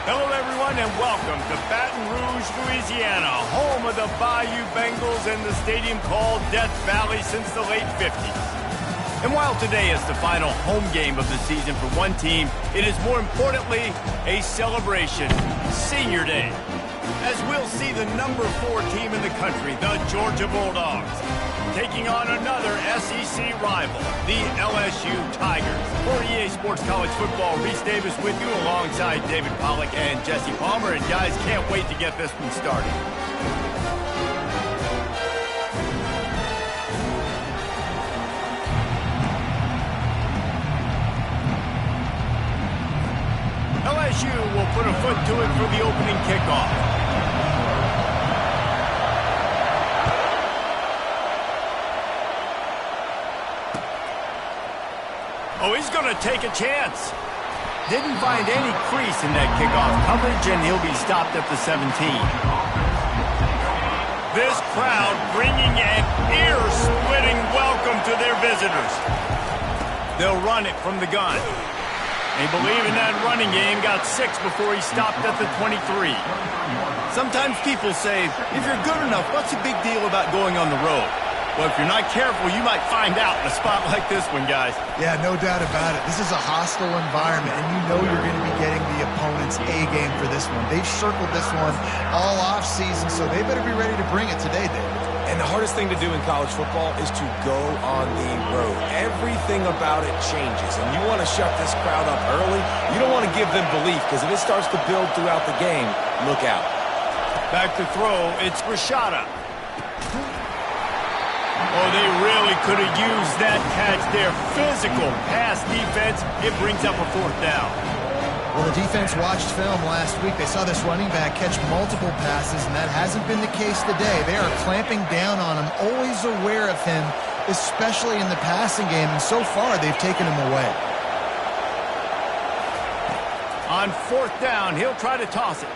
Hello, everyone, and welcome to Baton Rouge, Louisiana, home of the Bayou Bengals and the stadium called Death Valley since the late 50s. And while today is the final home game of the season for one team, it is more importantly a celebration, Senior Day, as we'll see the number 4 team in the country, the Georgia Bulldogs, taking on another SEC rival, the LSU Tigers. For EA Sports College Football, Reese Davis with you alongside David Pollack and Jesse Palmer. And guys, can't wait to get this one started. LSU will put a foot to it for the opening kickoff. Oh, he's going to take a chance. Didn't find any crease in that kickoff coverage, and he'll be stopped at the 17. This crowd bringing an ear-splitting welcome to their visitors. They'll run it from the gun. They believe in that running game, got 6 before he stopped at the 23. Sometimes people say, if you're good enough, what's the big deal about going on the road? Well, if you're not careful, you might find out in a spot like this one, guys. Yeah, no doubt about it. This is a hostile environment, and you know you're going to be getting the opponent's A-game for this one. They've circled this one all off-season, so they better be ready to bring it today, David. And the hardest thing to do in college football is to go on the road. Everything about it changes, and you want to shut this crowd up early. You don't want to give them belief, because if it starts to build throughout the game, look out. Back to throw, it's Rashada. Oh, they really could have used that catch there. Physical pass defense. It brings up a 4th down. Well, the defense watched film last week. They saw this running back catch multiple passes, and that hasn't been the case today. They are clamping down on him, always aware of him, especially in the passing game, and so far they've taken him away. On 4th down, he'll try to toss it.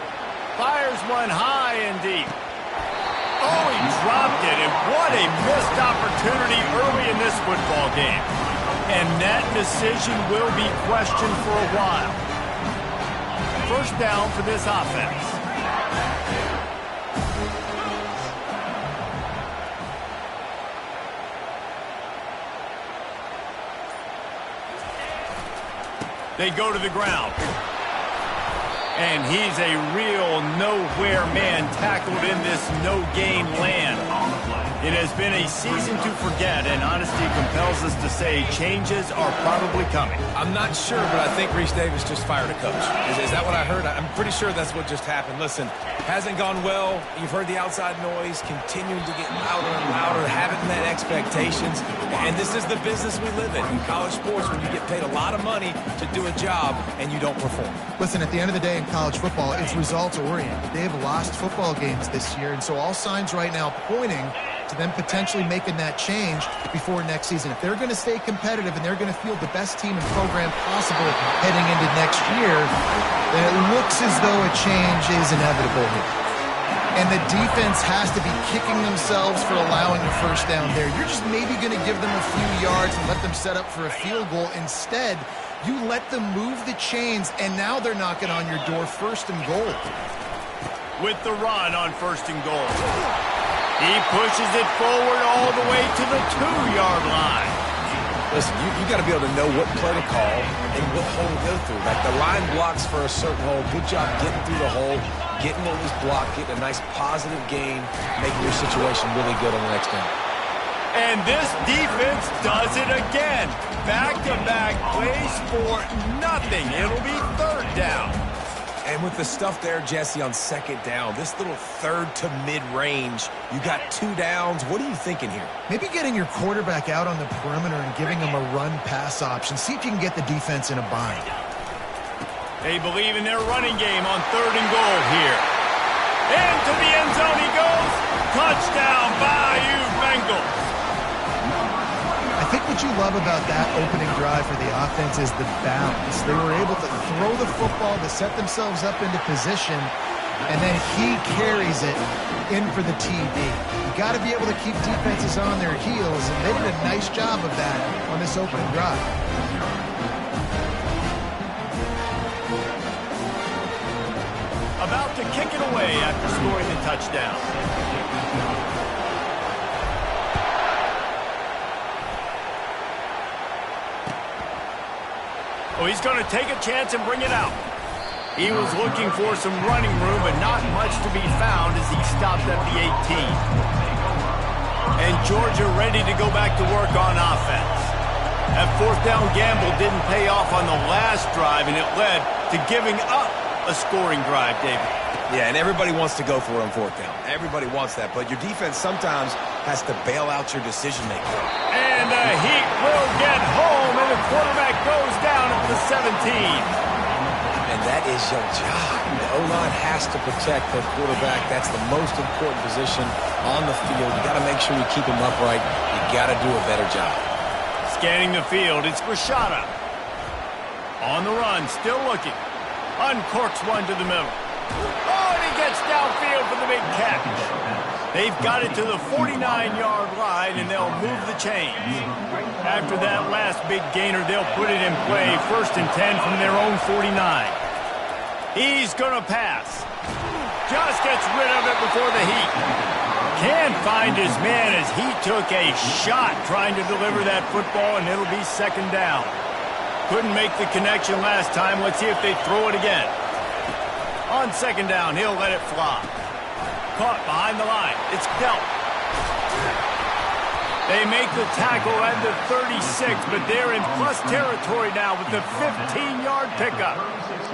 Fires one high and deep. Oh, he dropped it, and what a missed opportunity early in this football game. And that decision will be questioned for a while. 1st down for this offense. They go to the ground. And he's a real nowhere man tackled in this no-gain land. It has been a season to forget, and honesty compels us to say changes are probably coming. I'm not sure, but I think Reese Davis just fired a coach. Is that what I heard? I'm pretty sure that's what just happened. Listen, hasn't gone well. You've heard the outside noise, continuing to get louder and louder, haven't met expectations. And this is the business we live in college sports, when you get paid a lot of money to do a job and you don't perform. Listen, at the end of the day in college football, it's results-oriented. They have lost football games this year, and so all signs right now pointing to them potentially making that change before next season. If they're going to stay competitive and they're going to field the best team and program possible heading into next year, then it looks as though a change is inevitable here. And the defense has to be kicking themselves for allowing a 1st down there. You're just maybe going to give them a few yards and let them set up for a field goal. Instead, you let them move the chains, and now they're knocking on your door 1st and goal. With the run on 1st and goal. He pushes it forward all the way to the 2-yard line. Listen, you got to be able to know what play to call and what hole to go through. Like the line blocks for a certain hole. Good job getting through the hole, getting what was blocked, getting a nice positive gain, making your situation really good on the next down. And this defense does it again. Back-to-back plays for nothing. It'll be 3rd down. And with the stuff there, Jesse, on 2nd down, this little 3rd to mid-range, you got 2 downs. What are you thinking here? Maybe getting your quarterback out on the perimeter and giving him a run-pass option. See if you can get the defense in a bind. They believe in their running game on 3rd and goal here. Into the end zone he goes. Touchdown, Bayou Bengals. I think what you love about that opening drive for the offense is the balance. They were able to throw the football to set themselves up into position, and then he carries it in for the TD. You got to be able to keep defenses on their heels, and they did a nice job of that on this opening drive. about to kick it away after scoring the touchdown. Oh, he's going to take a chance and bring it out. He was looking for some running room, but not much to be found as he stopped at the 18. And Georgia ready to go back to work on offense. That fourth down gamble didn't pay off on the last drive, and it led to giving up a scoring drive, David. Yeah, and everybody wants to go for it on fourth down. Everybody wants that, but your defense sometimes has to bail out your decision-making. And the Heat will get home, and the quarterback goes down at the 17. And that is your job. The O-line has to protect their quarterback. That's the most important position on the field. You got to make sure you keep him upright. You got to do a better job. Scanning the field, it's Rashada. On the run, still looking. Uncorks one to the middle. Oh, and he gets downfield for the big catch. They've got it to the 49-yard line, and they'll move the chains. After that last big gainer, they'll put it in play, 1st and 10 from their own 49. He's going to pass. Just gets rid of it before the Heat. Can't find his man as he took a shot trying to deliver that football, and it'll be 2nd down. Couldn't make the connection last time. Let's see if they throw it again. On 2nd down, he'll let it fly. Caught behind the line. It's dealt. They make the tackle at the 36, but they're in plus territory now with the 15-yard pickup.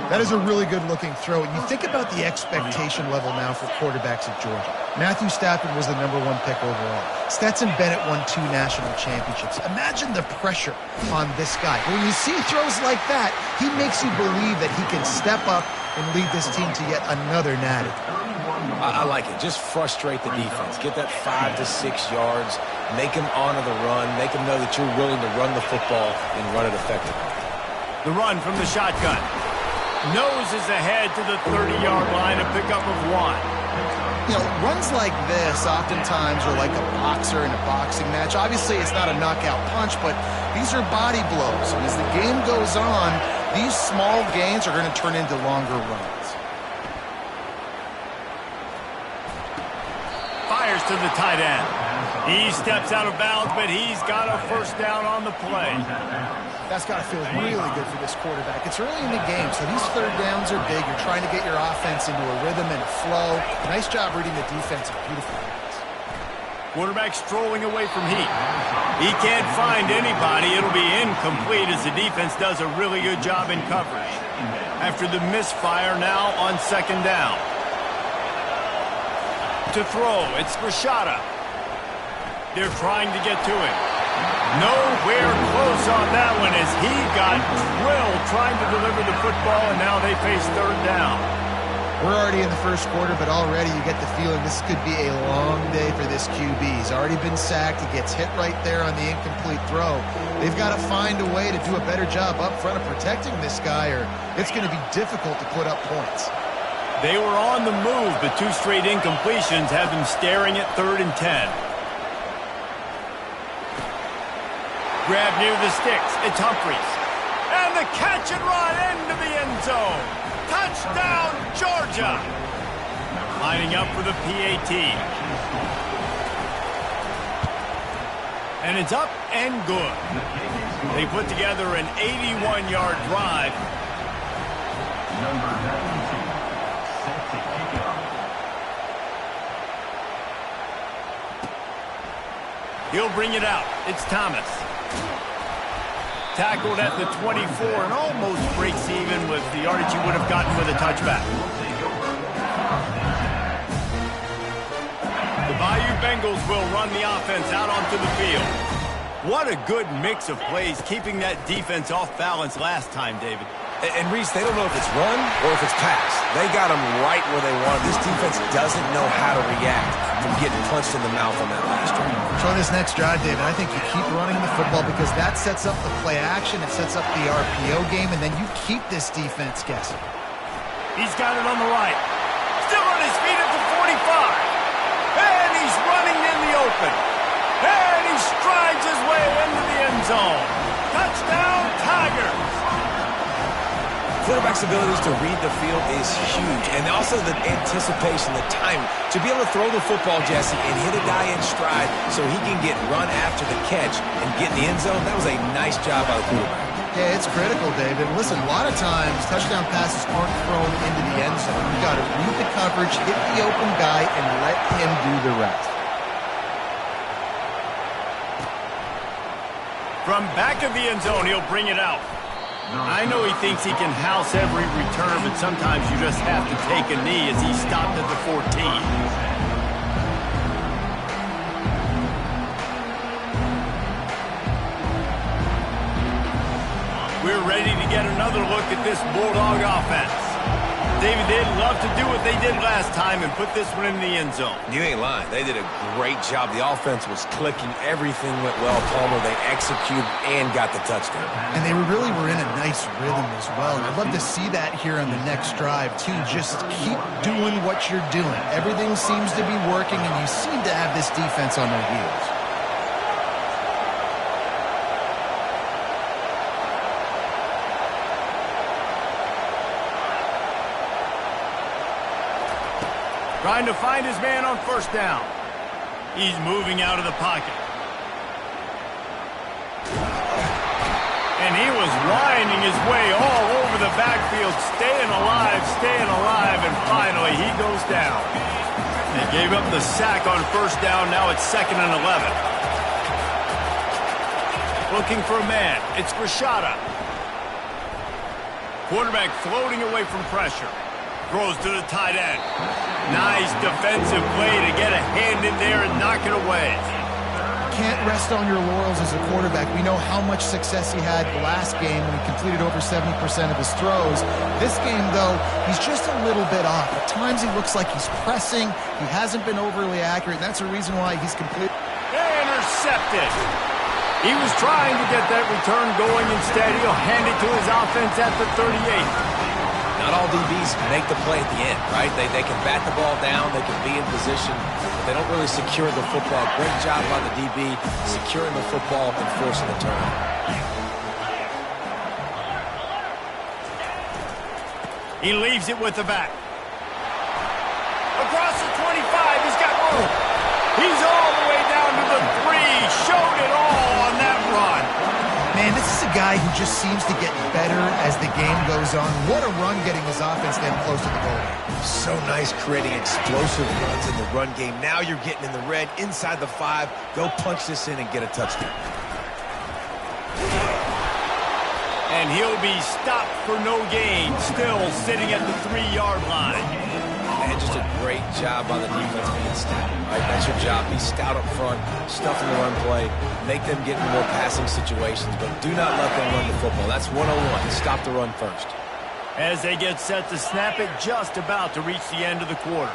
That is a really good-looking throw. And you think about the expectation level now for quarterbacks at Georgia. Matthew Stafford was the #1 pick overall. Stetson Bennett won 2 national championships. Imagine the pressure on this guy. When you see throws like that, he makes you believe that he can step up and lead this team to yet another natty. I like it. Just frustrate the defense. Get that 5 to 6 yards. Make them honor the run. Make them know that you're willing to run the football and run it effectively. The run from the shotgun. Noses ahead to the 30-yard line, a pickup of 1. You know, runs like this oftentimes are like a boxer in a boxing match. Obviously, it's not a knockout punch, but these are body blows. And as the game goes on, these small gains are going to turn into longer runs. Fires to the tight end. He steps out of bounds, but he's got a 1st down on the play. That's got to feel really good for this quarterback. It's early in the game, so these 3rd downs are big. You're trying to get your offense into a rhythm and a flow. Nice job reading the defense. Beautiful hands. Quarterback strolling away from Heat. He can't find anybody. It'll be incomplete as the defense does a really good job in coverage. After the misfire, now on 2nd down. To throw, it's Rashada. They're trying to get to him. Nowhere close on that one as he got drilled trying to deliver the football, and now they face 3rd down. We're already in the 1st quarter, but already you get the feeling this could be a long day for this QB. He's already been sacked. He gets hit right there on the incomplete throw. They've got to find a way to do a better job up front of protecting this guy, or it's going to be difficult to put up points. They were on the move, but 2 straight incompletions have them staring at 3rd and 10. Grab near the sticks. It's Humphries. And the catch and run into the end zone. Touchdown, Georgia. Lining up for the PAT. And it's up and good. They put together an 81-yard drive. He'll bring it out. It's Thomas. Tackled at the 24 and almost breaks even with the yardage he would have gotten with a touchback. The Bayou Bengals will run the offense out onto the field. What a good mix of plays, keeping that defense off balance last time, David. And Reese, they don't know if it's run or if it's pass. They got them right where they want them. This defense doesn't know how to react from getting punched in the mouth on that last drive. So on this next drive, David, I think you keep running the football because that sets up the play action, it sets up the RPO game, and then you keep this defense guessing. He's got it on the right. Still on his feet at the 45. And he's running in the open. And he strides his way into the end zone. Touchdown, Tigers. quarterback's abilities to read the field is huge, and also the anticipation, the timing. To be able to throw the football, Jesse, and hit a guy in stride so he can get run after the catch and get in the end zone, that was a nice job by the quarterback. Yeah, it's critical, David. Listen, a lot of times touchdown passes aren't thrown into the end zone. You've got to read the coverage, hit the open guy, and let him do the rest. From back of the end zone, he'll bring it out. I know he thinks he can house every return, but sometimes you just have to take a knee as he stopped at the 14. We're ready to get another look at this Bulldog offense. David, they'd love to do what they did last time and put this one in the end zone. You ain't lying. They did a great job. The offense was clicking. Everything went well. Palmer, they executed and got the touchdown. And they really were in a nice rhythm as well. And I'd love to see that here on the next drive, too. Just keep doing what you're doing. Everything seems to be working, and you seem to have this defense on their heels. Trying to find his man on first down. He's moving out of the pocket. And he was winding his way all over the backfield, staying alive, and finally he goes down. They gave up the sack on first down. Now it's 2nd and 11. Looking for a man. It's Rashada. Quarterback floating away from pressure. Throws to the tight end. Nice defensive play to get a hand in there and knock it away. Can't rest on your laurels as a quarterback. We know how much success he had last game when he completed over 70% of his throws. This game, though, he's just a little bit off. At times he looks like he's pressing. He hasn't been overly accurate, and that's the reason why he's completely intercepted. He was trying to get that return going. Instead, he'll hand it to his offense at the 38. Not all DBs make the play at the end, right? They can bat the ball down, they can be in position, but they don't really secure the football. Great job by the DB securing the football and forcing the turnover. He leaves it with the back. Across the 25, he's got room. He's all the way down to the 3. Showed it all on that run. Man, this is a guy who just seems to get better as the game goes on. What a run getting his offense getting close to the goal line. So nice creating explosive runs in the run game. Now you're getting in the red, inside the 5. Go punch this in and get a touchdown. And he'll be stopped for no gain, still sitting at the 3-yard line. And just a great job by the defense being stout. Right? That's your job. Be stout up front, stuff in the run play, make them get in more passing situations, but do not let them run the football. That's 101. Stop the run first. As they get set to snap it, just about to reach the end of the quarter.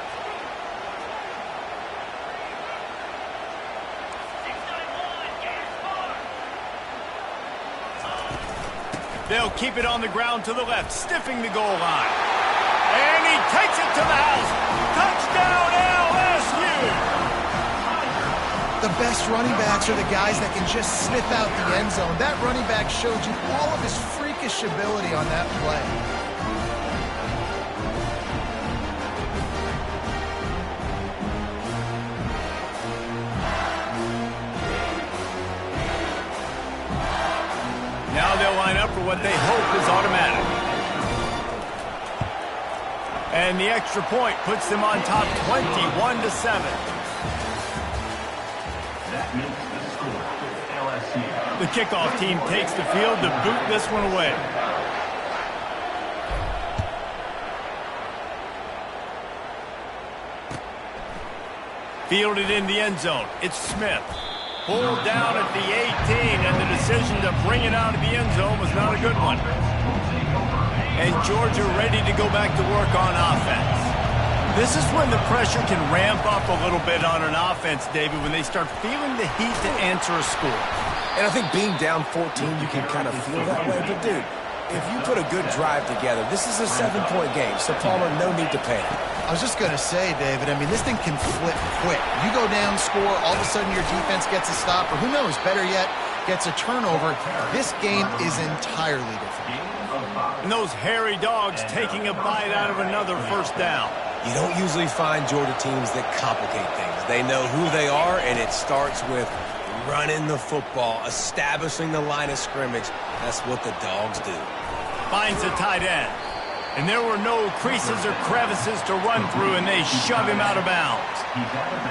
They'll keep it on the ground to the left, stiffing the goal line. And he takes it to the house. Touchdown, LSU! The best running backs are the guys that can just sniff out the end zone. That running back showed you all of his freakish ability on that play. Now they'll line up for what they hope is automatic. And the extra point puts them on top 21-7. That makes the score LSU. The kickoff team takes the field to boot this one away. Fielded in the end zone. It's Smith. Pulled down at the 18, and the decision to bring it out of the end zone was not a good one. And Georgia ready to go back to work on offense. This is when the pressure can ramp up a little bit on an offense, David, when they start feeling the heat to answer a score. And I think being down 14, you can kind of feel that way. But, dude, if you put a good drive together, this is a 7-point game. So, Palmer, no need to panic. I was just going to say, David, I mean, this thing can flip quick. You go down, score, all of a sudden your defense gets a stop, or who knows, better yet, gets a turnover, this game is entirely different. And those hairy dogs taking a bite out of another first down. You don't usually find Georgia teams that complicate things. They know who they are, and it starts with running the football, establishing the line of scrimmage. That's what the dogs do. Finds a tight end. And there were no creases or crevices to run through, and they shove him out of bounds.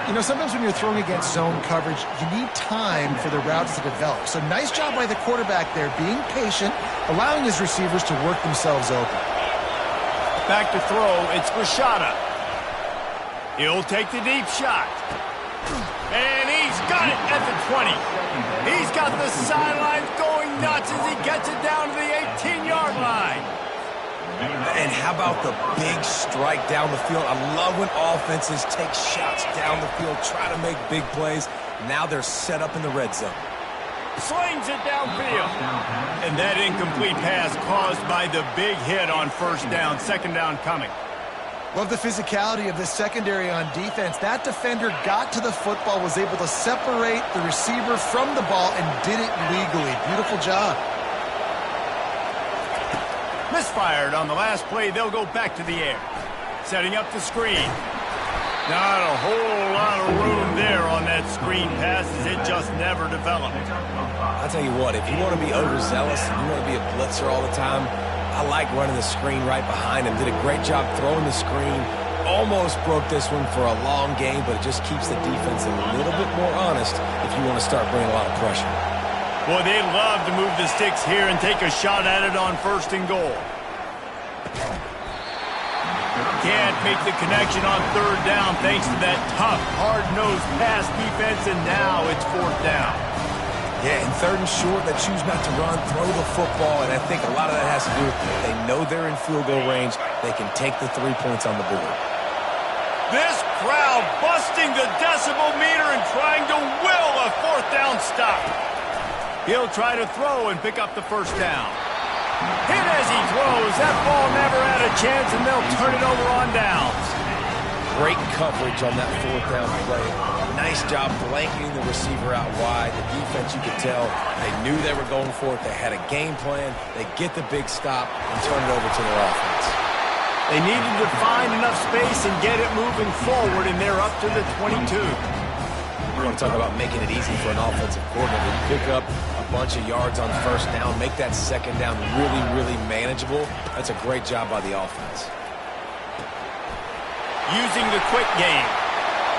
You know, sometimes when you're throwing against zone coverage, you need time for the routes to develop. So nice job by the quarterback there, being patient, allowing his receivers to work themselves open. Back to throw, it's Rashada. He'll take the deep shot. And he's got it at the 20. He's got the sidelines going nuts as he gets it down to the 18-yard line. And how about the big strike down the field? I love when offenses take shots down the field, try to make big plays. Now they're set up in the red zone. Slings it downfield. And that incomplete pass caused by the big hit on first down, second down coming. Love the physicality of the secondary on defense. That defender got to the football, was able to separate the receiver from the ball, and did it legally. Beautiful job. Misfired on the last play. They'll go back to the air. Setting up the screen. Not a whole lot of room there on that screen pass as it just never developed. I'll tell you what, if you want to be overzealous and you want to be a blitzer all the time, I like running the screen right behind him. Did a great job throwing the screen. Almost broke this one for a long game, but it just keeps the defense a little bit more honest if you want to start bringing a lot of pressure. Boy, they'd love to move the sticks here and take a shot at it on first and goal. Can't make the connection on third down thanks to that tough, hard-nosed pass defense, and now it's fourth down. Yeah, in third and short, they choose not to run, throw the football, and I think a lot of that has to do with they know they're in field goal range. They can take the 3 points on the board. This crowd busting the decibel meter and trying to will a fourth down stop. He'll try to throw and pick up the first down. Hit as he throws. That ball never had a chance, and they'll turn it over on downs. Great coverage on that fourth down play. Nice job blanketing the receiver out wide. The defense, you could tell, they knew they were going for it. They had a game plan. They get the big stop and turn it over to their offense. They needed to find enough space and get it moving forward, and they're up to the 22. You want to talk about making it easy for an offensive coordinator. You pick up a bunch of yards on first down, make that second down really, really manageable. That's a great job by the offense. Using the quick game.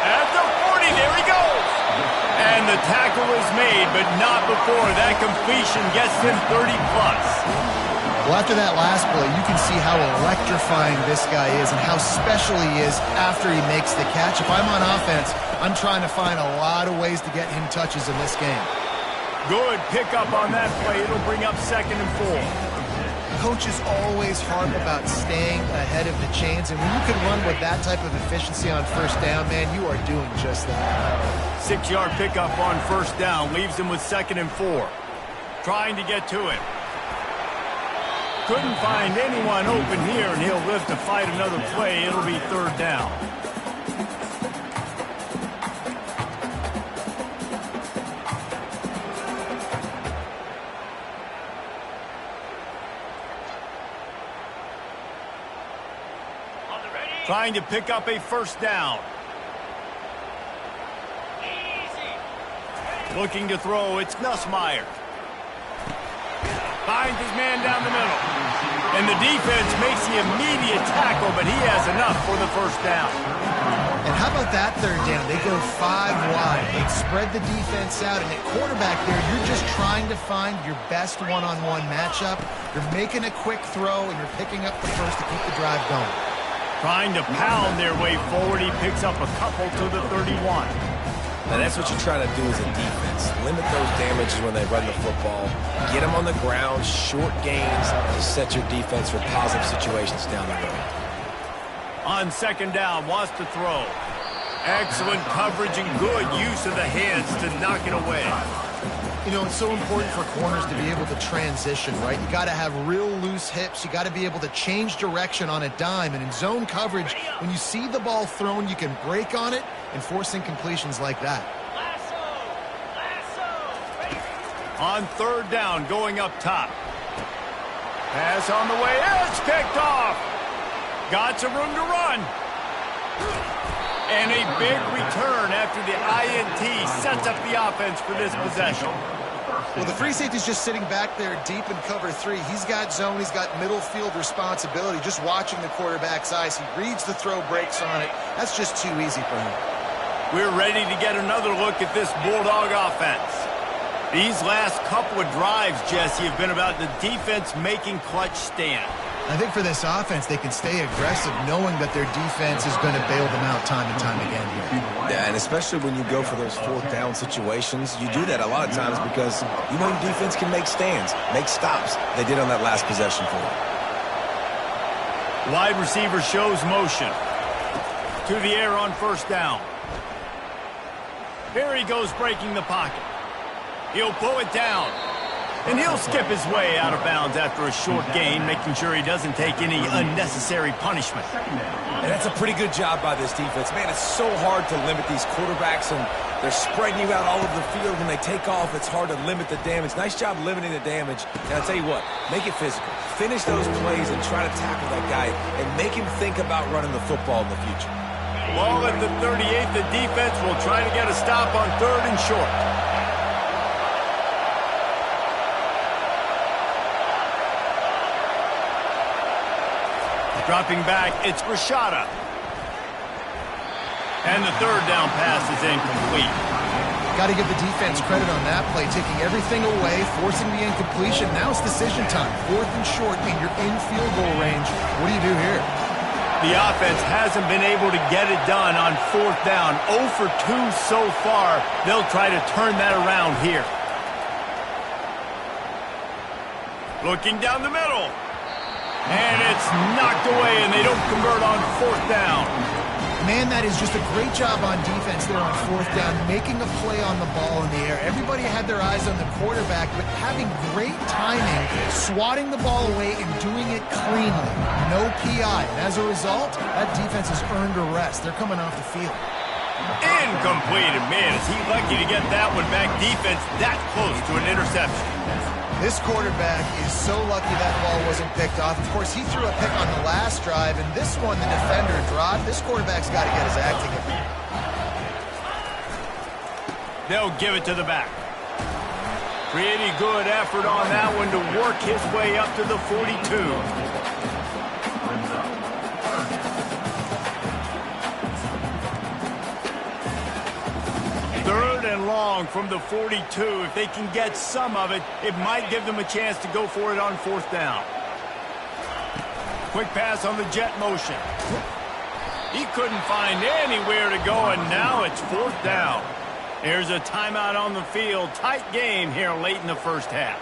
At the 40, there he goes. And the tackle is made, but not before that completion gets him 30-plus. Well, after that last play, you can see how electrifying this guy is and how special he is after he makes the catch. If I'm on offense, I'm trying to find a lot of ways to get him touches in this game. Good pickup on that play. It'll bring up second and 4. Coaches always harp about staying ahead of the chains, and when you can run with that type of efficiency on first down, man, you are doing just that. 6-yard pickup on first down leaves him with second and 4. Trying to get to him. Couldn't find anyone open here, and he'll live to fight another play. It'll be third down. Trying to pick up a first down. Looking to throw, it's Nussmeier. Finds his man down the middle. And the defense makes the immediate tackle, but he has enough for the first down. And how about that third down? They go 5 wide. They spread the defense out, and at quarterback there, you're just trying to find your best one-on-one matchup. You're making a quick throw, and you're picking up the first to keep the drive going. Trying to pound their way forward, he picks up a couple to the 31. And that's what you're trying to do as a defense. Limit those damages when they run the football. Get them on the ground, short gains to set your defense for positive situations down the road. On second down, wants to throw. Excellent coverage and good use of the hands to knock it away. You know, it's so important for corners to be able to transition, right? You got to have real loose hips. You got to be able to change direction on a dime. And in zone coverage, when you see the ball thrown, you can break on it, and force incompletions like that. On third down, going up top. Pass on the way. It's picked off. Got some room to run. And a big return after the INT sets up the offense for this possession. Well, the free safety's just sitting back there deep in cover 3. He's got zone. He's got middle field responsibility. Just watching the quarterback's eyes. He reads the throw, breaks on it. That's just too easy for him. We're ready to get another look at this Bulldog offense. These last couple of drives, Jesse, have been about the defense making clutch stand. I think for this offense, they can stay aggressive knowing that their defense is going to bail them out time and time again here. Yeah, and especially when you go for those fourth down situations, you do that a lot of times because you know your defense can make stands, make stops. They did on that last possession for you. Wide receiver shows motion. To the air on first down. Here he goes breaking the pocket. He'll pull it down. And he'll skip his way out of bounds after a short gain, making sure he doesn't take any unnecessary punishment. And that's a pretty good job by this defense. Man, it's so hard to limit these quarterbacks, and they're spreading you out all over the field. When they take off, it's hard to limit the damage. Nice job limiting the damage. And I'll tell you what, make it physical. Finish those plays and try to tackle that guy and make him think about running the football in the future. Ball at the 38, the defense will try to get a stop on third and short. Dropping back, it's Rashada. And the third down pass is incomplete. Got to give the defense credit on that play, taking everything away, forcing the incompletion. Now it's decision time. Fourth and short, and you're in field goal range. What do you do here? The offense hasn't been able to get it done on fourth down. 0 for 2 so far. They'll try to turn that around here. Looking down the middle. And it's knocked away, and they don't convert on fourth down. Man, that is just a great job on defense there on fourth down, making a play on the ball in the air. Everybody had their eyes on the quarterback, but having great timing, swatting the ball away and doing it cleanly. No PI. And as a result, that defense has earned a rest. They're coming off the field. Incomplete. And man, is he lucky to get that one back. Defense that close to an interception. This quarterback is so lucky that ball wasn't picked off. Of course, he threw a pick on the last drive, and this one the defender dropped. This quarterback's got to get his act together. They'll give it to the back. Pretty good effort on that one to work his way up to the 42. Third and long from the 42. If they can get some of it, it might give them a chance to go for it on fourth down. Quick pass on the jet motion. He couldn't find anywhere to go, and now it's fourth down. There's a timeout on the field. Tight game here late in the first half.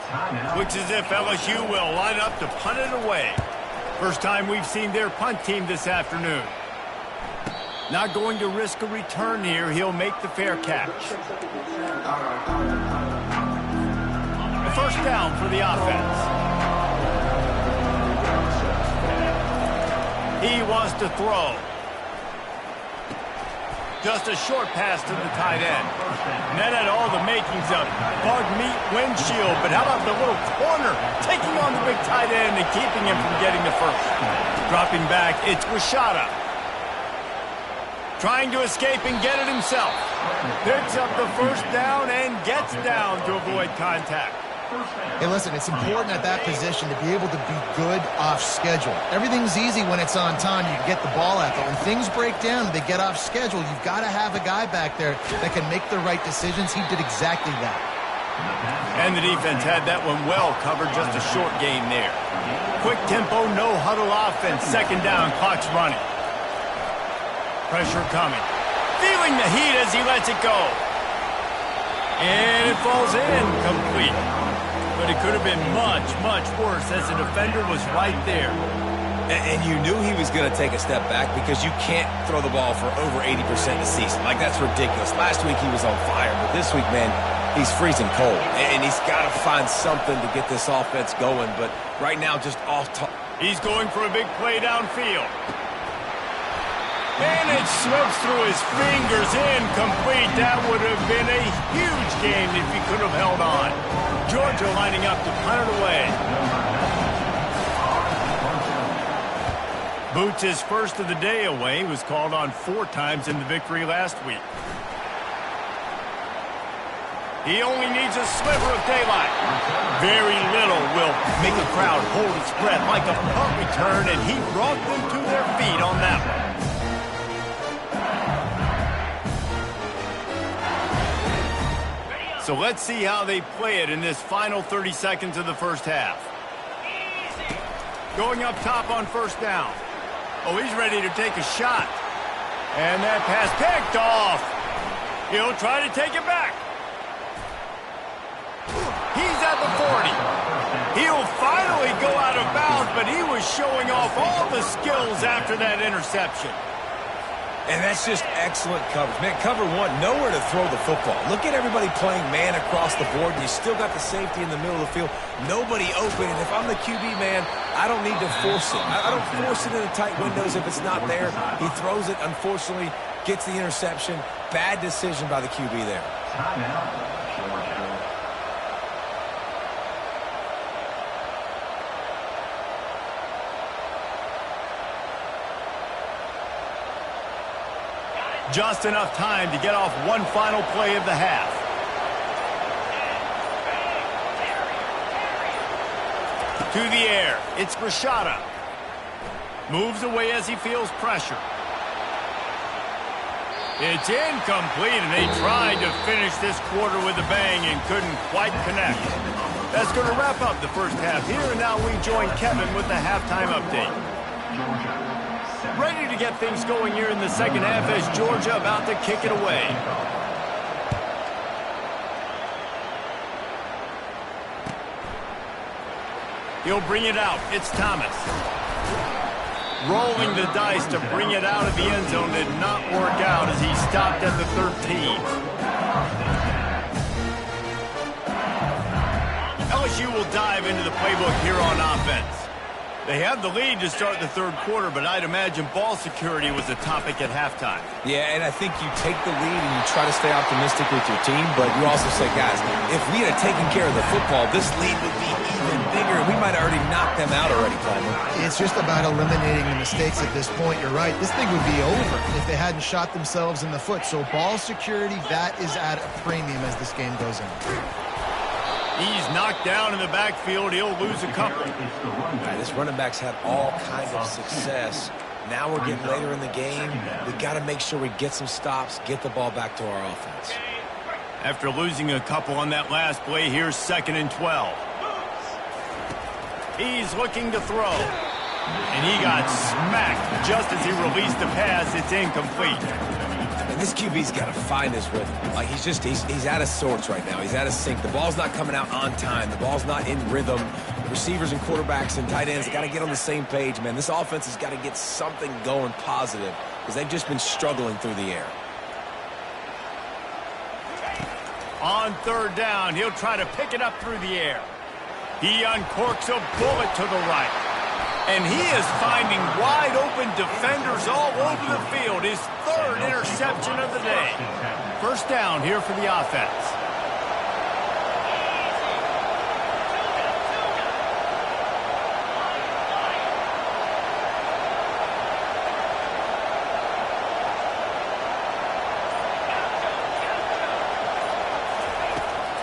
Looks as if LSU will line up to punt it away. First time we've seen their punt team this afternoon. Not going to risk a return here. He'll make the fair catch. The first down for the offense. He wants to throw. Just a short pass to the tight end. And that had all the makings of bug meat windshield. But how about the little corner taking on the big tight end and keeping him from getting the first? Dropping back, it's Rashada. Trying to escape and get it himself. Picks up the first down and gets down to avoid contact. Hey, listen, it's important at that position to be able to be good off schedule. Everything's easy when it's on time. You can get the ball out there. When things break down and they get off schedule, you've got to have a guy back there that can make the right decisions. He did exactly that. And the defense had that one well covered, just a short gain there. Quick tempo, no huddle offense. Second down, clock's running. Pressure coming. Feeling the heat as he lets it go. And it falls in, complete. But it could have been much, much worse as the defender was right there. And you knew he was going to take a step back because you can't throw the ball for over 80% a season. Like, that's ridiculous. Last week he was on fire, but this week, man, he's freezing cold. And he's got to find something to get this offense going. But right now, just off top. He's going for a big play downfield. And it slips through his fingers, incomplete. That would have been a huge gain if he could have held on. Georgia lining up to punt it away. Boots' first of the day away was called on 4 times in the victory last week. He only needs a sliver of daylight. Very little will make a crowd hold its breath like a punt return, and he brought them to their feet on that one. So let's see how they play it in this final 30 seconds of the first half. Going up top on first down. Oh, he's ready to take a shot. And that pass picked off. He'll try to take it back. He's at the 40. He'll finally go out of bounds, but he was showing off all the skills after that interception. And that's just excellent coverage. Man, cover one, nowhere to throw the football. Look at everybody playing man across the board, and you still got the safety in the middle of the field. Nobody open, and if I'm the QB, man, I don't need to force it. I don't force it in the tight windows if it's not there. He throws it, unfortunately, gets the interception. Bad decision by the QB there. Timeout, Georgia. Just enough time to get off one final play of the half. To the air. It's Rashada. Moves away as he feels pressure. It's incomplete, and they tried to finish this quarter with a bang and couldn't quite connect. That's going to wrap up the first half here, and now we join Kevin with the halftime update. Ready to get things going here in the second half as Georgia about to kick it away. He'll bring it out. It's Thomas. Rolling the dice to bring it out of the end zone did not work out as he stopped at the 13. LSU will dive into the playbook here on offense. They have the lead to start the third quarter, but I'd imagine ball security was a topic at halftime. Yeah, and I think you take the lead and you try to stay optimistic with your team, but you also say, guys, if we had taken care of the football, this lead would be even bigger, and we might have already knocked them out already, Clymer. It's just about eliminating the mistakes at this point. You're right. This thing would be over if they hadn't shot themselves in the foot. So ball security, that is at a premium as this game goes in. He's knocked down in the backfield. He'll lose a couple. Right, this running back's had all kinds of success. Now we're getting later in the game. We've got to make sure we get some stops, get the ball back to our offense. After losing a couple on that last play, here's 2nd and 12. He's looking to throw. And he got smacked just as he released the pass. It's incomplete. And this QB's got to find his rhythm. Like he's out of sorts right now. He's out of sync. The ball's not coming out on time. The ball's not in rhythm. Receivers and quarterbacks and tight ends got to get on the same page, man. This offense has got to get something going positive because they've just been struggling through the air. On 3rd down, he'll try to pick it up through the air. He uncorks a bullet to the right. And he is finding wide-open defenders all over the field. His 3rd interception of the day. First down here for the offense.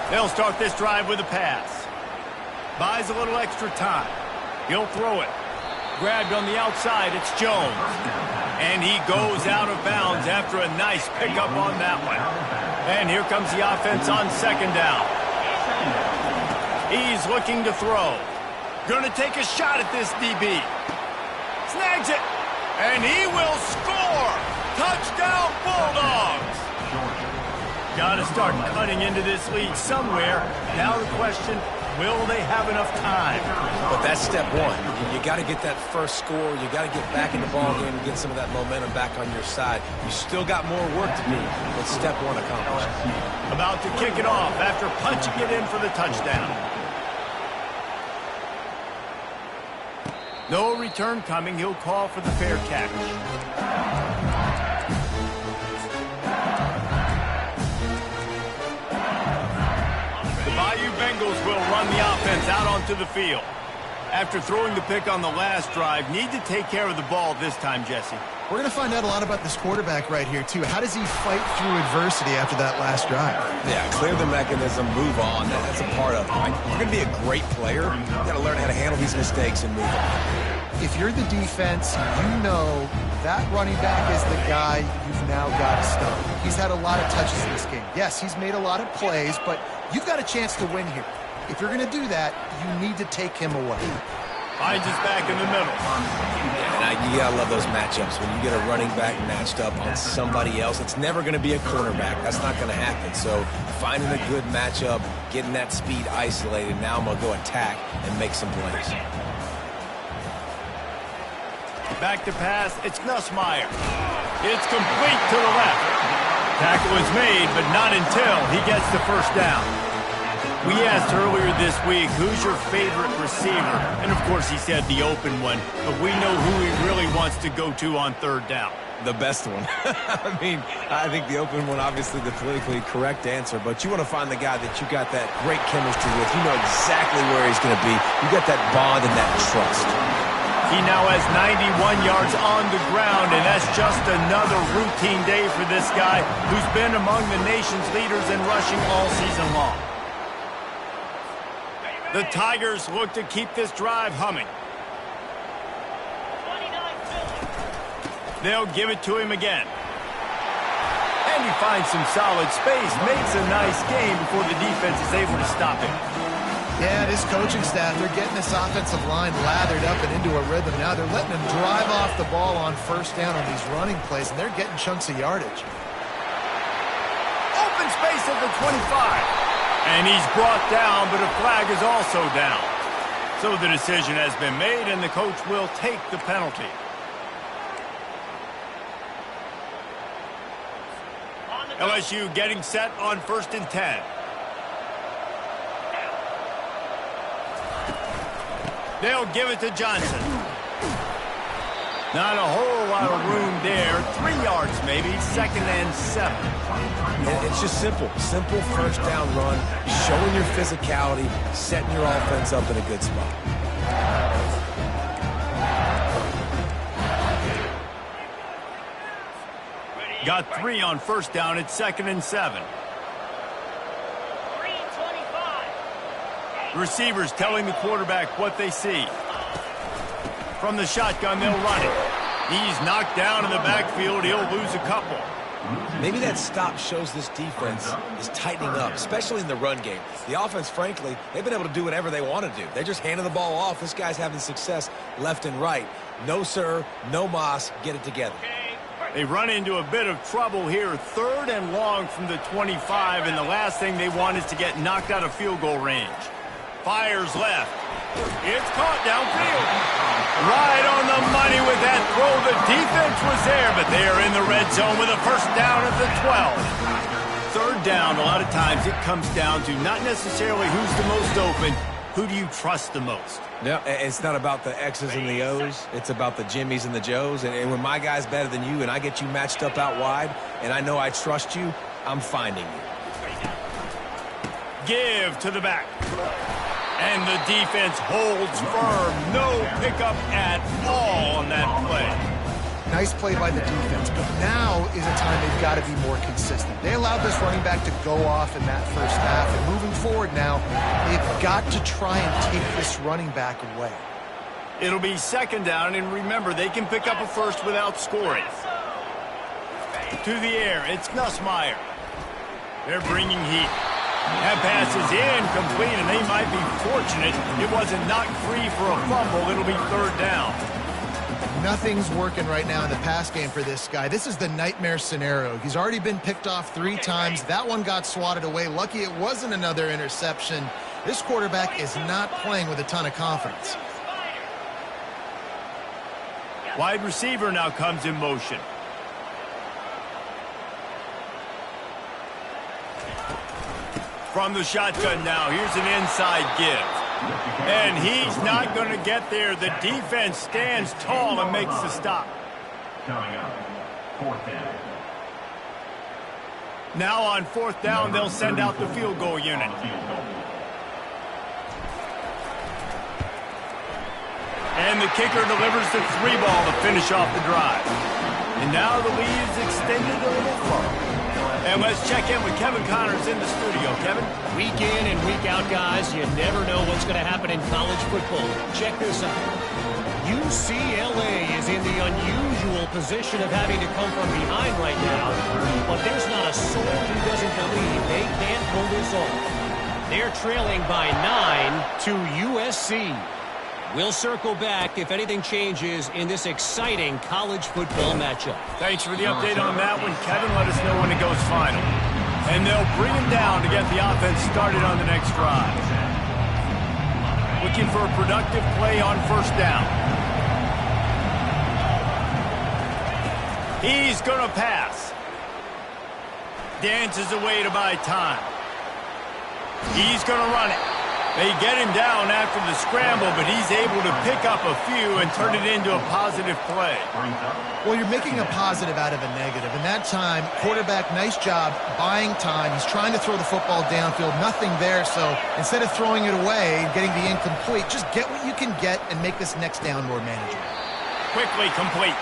They'll start this drive with a pass. Buys a little extra time. He'll throw it. Grabbed on the outside, it's Jones. And he goes out of bounds after a nice pickup on that one. And here comes the offense on 2nd down. He's looking to throw. Gonna take a shot at this DB. Snags it. And he will score. Touchdown Bulldogs. Got to start cutting into this lead somewhere. Now the question, will they have enough time? But that's step one. You got to get that first score. You got to get back in the ball game and get some of that momentum back on your side. You still got more work to do, but step one accomplished. About to kick it off after punching it in for the touchdown. No return coming. He'll call for the fair catch. The Bayou Bengals will defense out onto the field. After throwing the pick on the last drive, need to take care of the ball this time, Jesse. We're going to find out a lot about this quarterback right here, too. How does he fight through adversity after that last drive? Yeah, clear the mechanism, move on. That's a part of it. Right? You're going to be a great player. You've got to learn how to handle these mistakes and move on. If you're the defense, you know that running back is the guy you've now got to stop. He's had a lot of touches in this game. Yes, he's made a lot of plays, but you've got a chance to win here. If you're going to do that, you need to take him away. Hines is back in the middle. And you got to love those matchups. When you get a running back matched up on somebody else, it's never going to be a cornerback. That's not going to happen. So finding a good matchup, getting that speed isolated, now I'm going to go attack and make some plays. Back to pass, it's Nussmeier. It's complete to the left. Tackle is made, but not until he gets the first down. We asked earlier this week, who's your favorite receiver? And, of course, he said the open one. But we know who he really wants to go to on third down. The best one. I mean, I think the open one, obviously the politically correct answer. But you want to find the guy that you got that great chemistry with. You know exactly where he's going to be. You got that bond and that trust. He now has 91 yards on the ground, and that's just another routine day for this guy who's been among the nation's leaders in rushing all season long. The Tigers look to keep this drive humming. They'll give it to him again. And he finds some solid space, makes a nice game before the defense is able to stop him. Yeah, this coaching staff, they're getting this offensive line lathered up and into a rhythm now. They're letting them drive off the ball on first down on these running plays, and they're getting chunks of yardage. Open space at the 25. And he's brought down, but a flag is also down. So the decision has been made, and the coach will take the penalty. LSU getting set on 1st and 10. They'll give it to Johnson. Not a whole lot of room there. 3 yards maybe, 2nd and 7. It's just simple. Simple first down run, showing your physicality, setting your offense up in a good spot. Got 3 on first down at 2nd and 7. Receivers telling the quarterback what they see. From the shotgun, they'll run it. He's knocked down in the backfield. He'll lose a couple. Maybe that stop shows this defense is tightening up, especially in the run game. The offense, frankly, they've been able to do whatever they want to do. They're just handing the ball off. This guy's having success left and right. No, sir. No mas. Get it together. They run into a bit of trouble here. 3rd and long from the 25, and the last thing they want is to get knocked out of field goal range. Fires left. It's caught downfield. Right on the money with that throw. The defense was there, but they are in the red zone with a first down at the 12. 3rd down, a lot of times it comes down to not necessarily who's the most open, who do you trust the most? Yeah, it's not about the X's and the O's. It's about the Jimmys and the Joes. And when my guy's better than you and I get you matched up out wide and I know I trust you, I'm finding you. Give to the back. And the defense holds firm. No pickup at all on that play. Nice play by the defense, but now is a time they've got to be more consistent. They allowed this running back to go off in that first half, and moving forward now, they've got to try and take this running back away. It'll be 2nd down, and remember, they can pick up a first without scoring. To the air, it's Nussmeier. They're bringing heat. That pass is incomplete, and they might be fortunate it wasn't knocked free for a fumble. It'll be 3rd down. Nothing's working right now in the pass game for this guy. This is the nightmare scenario. He's already been picked off 3 times. That one got swatted away. Lucky it wasn't another interception. This quarterback is not playing with a ton of confidence. Wide receiver now comes in motion. From the shotgun now, here's an inside give. And he's not going to get there. The defense stands tall and makes the stop. Coming up, 4th down. Now on 4th down, they'll send out the field goal unit. And the kicker delivers the 3-ball to finish off the drive. And now the lead is extended a little further. And let's check in with Kevin Connors in the studio. Kevin? Week in and week out, guys, you never know what's going to happen in college football. Check this out. UCLA is in the unusual position of having to come from behind right now, but there's not a soul who doesn't believe they can't pull this off. They're trailing by 9 to USC. We'll circle back if anything changes in this exciting college football matchup. Thanks for the update on that one, Kevin. Let us know when it goes final. And they'll bring him down to get the offense started on the next drive. Looking for a productive play on first down. He's going to pass. Dances away to buy time. He's going to run it. They get him down after the scramble, but he's able to pick up a few and turn it into a positive play. Well, you're making a positive out of a negative. And that time, quarterback, nice job buying time. He's trying to throw the football downfield. Nothing there, so instead of throwing it away and getting the incomplete, just get what you can get and make this next down more manageable. Quickly complete.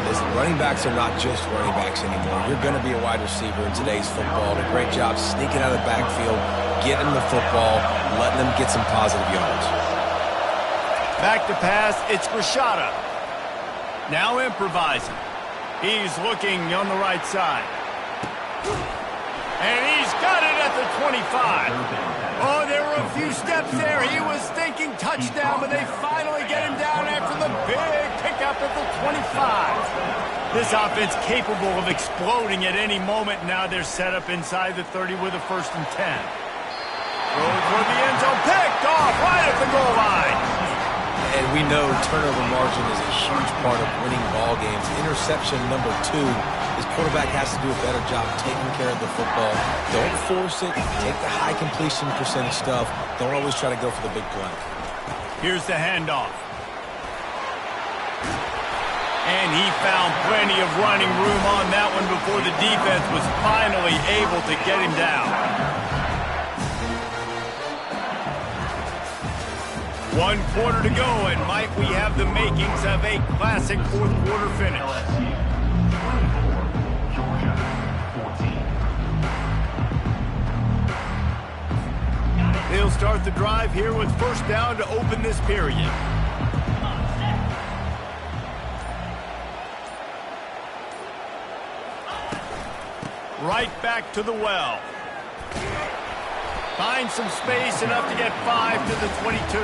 Listen, running backs are not just running backs anymore. You're going to be a wide receiver in today's football. A great job sneaking out of the backfield, getting the football, letting them get some positive yards. Back to pass, it's Rashada. Now improvising. He's looking on the right side. And he's got it at the 25. Oh, there were a few steps there. He was thinking touchdown, but they finally get him down after the big pickup at the 25. This offense capable of exploding at any moment. Now they're set up inside the 30 with a 1st and 10. Going for the end zone, picked off right at the goal line. And we know turnover margin is a huge part of winning ball games. Interception number 2. His quarterback has to do a better job taking care of the football. Don't force it. Take the high completion percentage stuff. Don't always try to go for the big play. Here's the handoff. And he found plenty of running room on that one before the defense was finally able to get him down. 1 quarter to go, and might we have the makings of a classic 4th quarter finish. They'll start the drive here with first down to open this period. Right back to the well. Finds some space, enough to get 5 to the 22.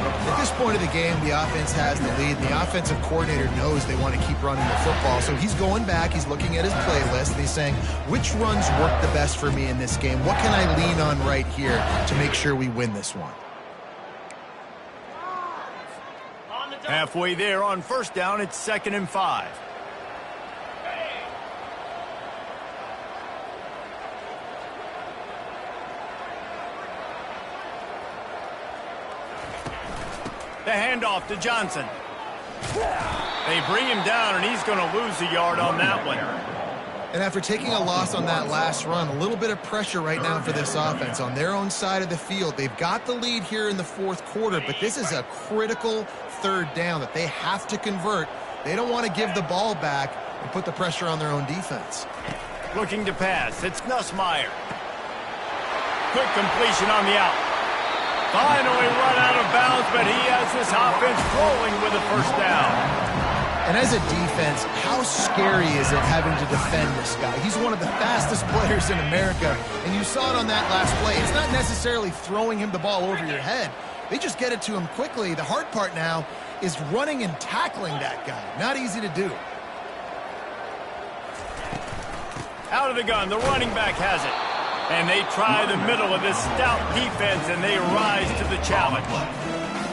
At this point of the game, the offense has the lead. The offensive coordinator knows they want to keep running the football. So he's going back, he's looking at his playlist, and he's saying, which runs work the best for me in this game? What can I lean on right here to make sure we win this one? Halfway there on first down, it's 2nd and 5. The handoff to Johnson. They bring him down, and he's going to lose a yard on that one. And after taking a loss on that last run, a little bit of pressure right now for this offense on their own side of the field. They've got the lead here in the 4th quarter, but this is a critical 3rd down that they have to convert. They don't want to give the ball back and put the pressure on their own defense. Looking to pass. It's Nussmeier. Quick completion on the out. Finally run out of bounds, but he has this offense rolling with a 1st down. And as a defense, how scary is it having to defend this guy? He's one of the fastest players in America, and you saw it on that last play. It's not necessarily throwing him the ball over your head. They just get it to him quickly. The hard part now is running and tackling that guy. Not easy to do. Out of the gun, the running back has it. And they try the middle of this stout defense, and they rise to the challenge.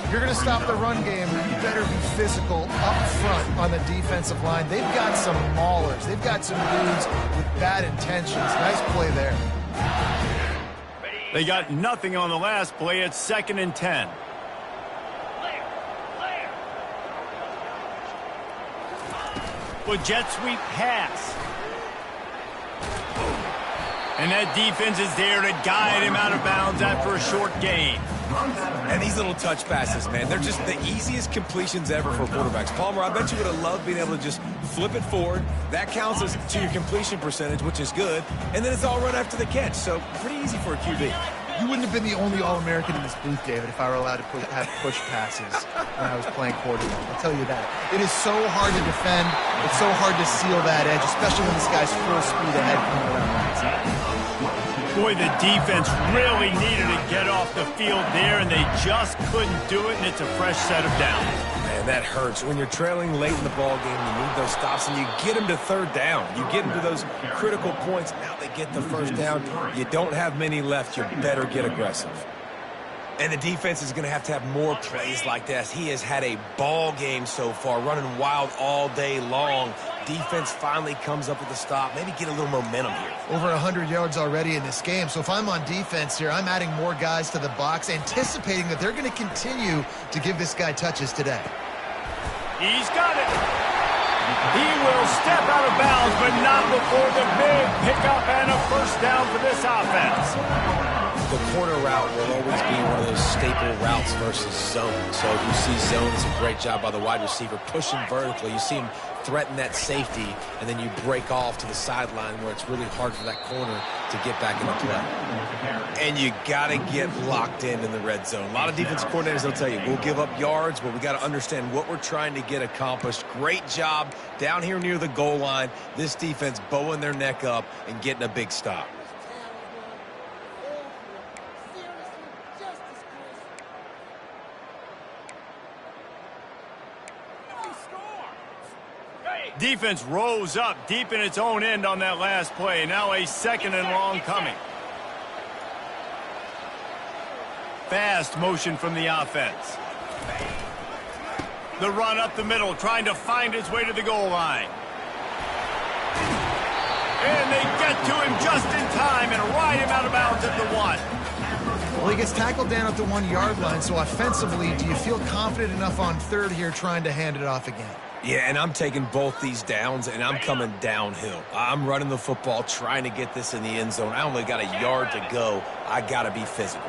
If you're going to stop the run game, you better be physical up front on the defensive line. They've got some maulers. They've got some dudes with bad intentions. Nice play there. They got nothing on the last play. It's 2nd and 10. With jet sweep pass. And that defense is there to guide him out of bounds after a short gain. And these little touch passes, man, they're just the easiest completions ever for quarterbacks. Palmer, I bet you would have loved being able to just flip it forward. That counts as to your completion percentage, which is good. And then it's all run after the catch, so pretty easy for a QB. You wouldn't have been the only All-American in this booth, David, if I were allowed to have push passes when I was playing quarterback. I'll tell you that. It is so hard to defend. It's so hard to seal that edge, especially when this guy's full speed ahead coming around the outside. Boy, the defense really needed to get off the field there, and they just couldn't do it, and it's a fresh set of downs. Man, that hurts. When you're trailing late in the ball game, you need those stops, and you get them to third down. You get them to those critical points. Now they get the first down. You don't have many left. You better get aggressive. And the defense is going to have more plays like this. He has had a ball game so far, running wild all day long. Defense finally comes up with a stop. Maybe get a little momentum here. Over 100 yards already in this game. So if I'm on defense here, I'm adding more guys to the box, anticipating that they're going to continue to give this guy touches today. He's got it. He will step out of bounds, but not before the big pickup and a first down for this offense. The corner route will always be one of those staple routes versus zone. So if you see zone, it's a great job by the wide receiver pushing vertically. You see him threaten that safety, and then you break off to the sideline where it's really hard for that corner to get back into play. And you got to get locked in the red zone. A lot of defense coordinators will tell you, we'll give up yards, but we got to understand what we're trying to get accomplished. Great job down here near the goal line. This defense bowing their neck up and getting a big stop. Defense rose up deep in its own end on that last play. Now a second and long coming. Fast motion from the offense. The run up the middle, trying to find its way to the goal line. And they get to him just in time and ride him out of bounds at the 1. Well, he gets tackled down at the 1 yard line, so offensively, do you feel confident enough on third here trying to hand it off again? Yeah, and I'm taking both these downs, and I'm coming downhill. I'm running the football, trying to get this in the end zone. I only got a yard to go. I got to be physical.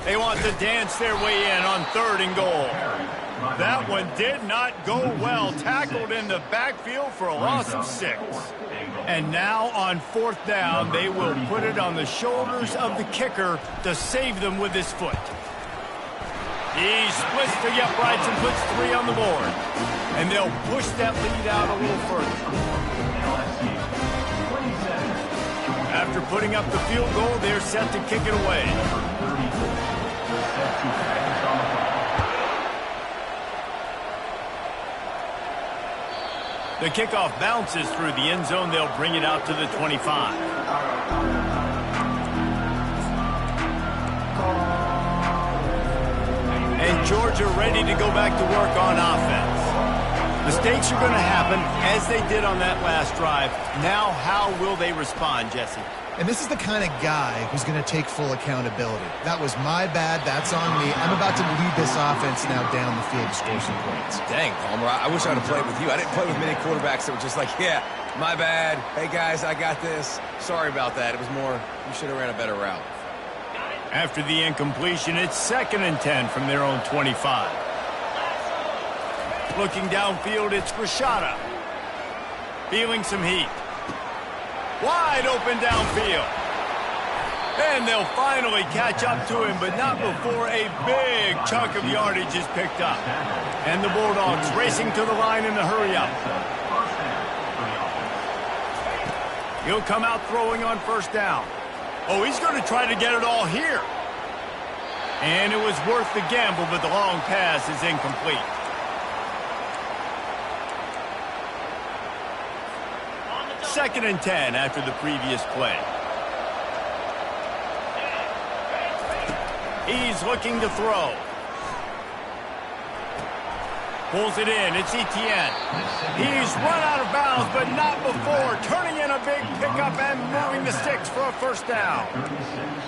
They want to dance their way in on 3rd and goal. That one did not go well. Tackled in the backfield for a loss of 6. And now on 4th down, they will put it on the shoulders of the kicker to save them with his foot. He splits the uprights and puts 3 on the board. And they'll push that lead out a little further. After putting up the field goal, they're set to kick it away. The kickoff bounces through the end zone. They'll bring it out to the 25. And Georgia ready to go back to work on offense. Mistakes are going to happen, as they did on that last drive. Now, how will they respond, Jesse? And this is the kind of guy who's going to take full accountability. That was my bad. That's on me. I'm about to lead this offense now down the field to score some points. Dang, Palmer, I wish I would have played with you. I didn't play with many quarterbacks that were just like, yeah, my bad. Hey, guys, I got this. Sorry about that. It was more, you should have ran a better route. After the incompletion, it's 2nd and 10 from their own 25. Looking downfield, it's Rashada. Feeling some heat. Wide open downfield. And they'll finally catch up to him, but not before a big chunk of yardage is picked up. And the Bulldogs racing to the line in the hurry up. He'll come out throwing on 1st down. Oh, he's going to try to get it all here. And it was worth the gamble, but the long pass is incomplete. Second and 10 after the previous play. He's looking to throw. Pulls it in. It's Etienne. He's run out of bounds, but not before. Turning in a big pickup and moving the sticks for a first down.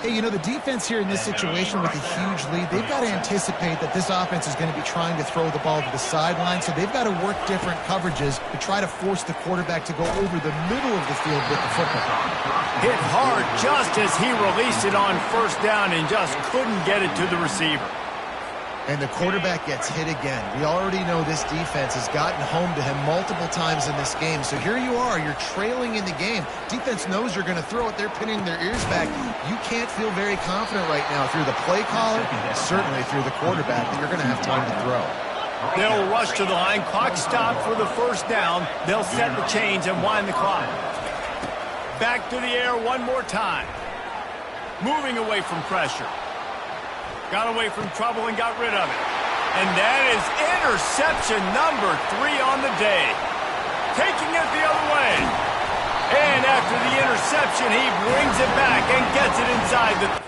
Hey, you know, the defense here in this situation with a huge lead, they've got to anticipate that this offense is going to be trying to throw the ball to the sideline, so they've got to work different coverages to try to force the quarterback to go over the middle of the field with the football. Hit hard just as he released it on first down and just couldn't get it to the receiver. And the quarterback gets hit again. We already know this defense has gotten home to him multiple times in this game. So here you are, you're trailing in the game. Defense knows you're going to throw it. They're pinning their ears back. You can't feel very confident right now through the play caller, certainly through the quarterback, that you're going to have time to throw. They'll rush to the line. Clock stopped for the first down. They'll set the chains and wind the clock. Back to the air one more time. Moving away from pressure. Got away from trouble and got rid of it. And that is interception number 3 on the day. Taking it the other way. And after the interception, he brings it back and gets it inside the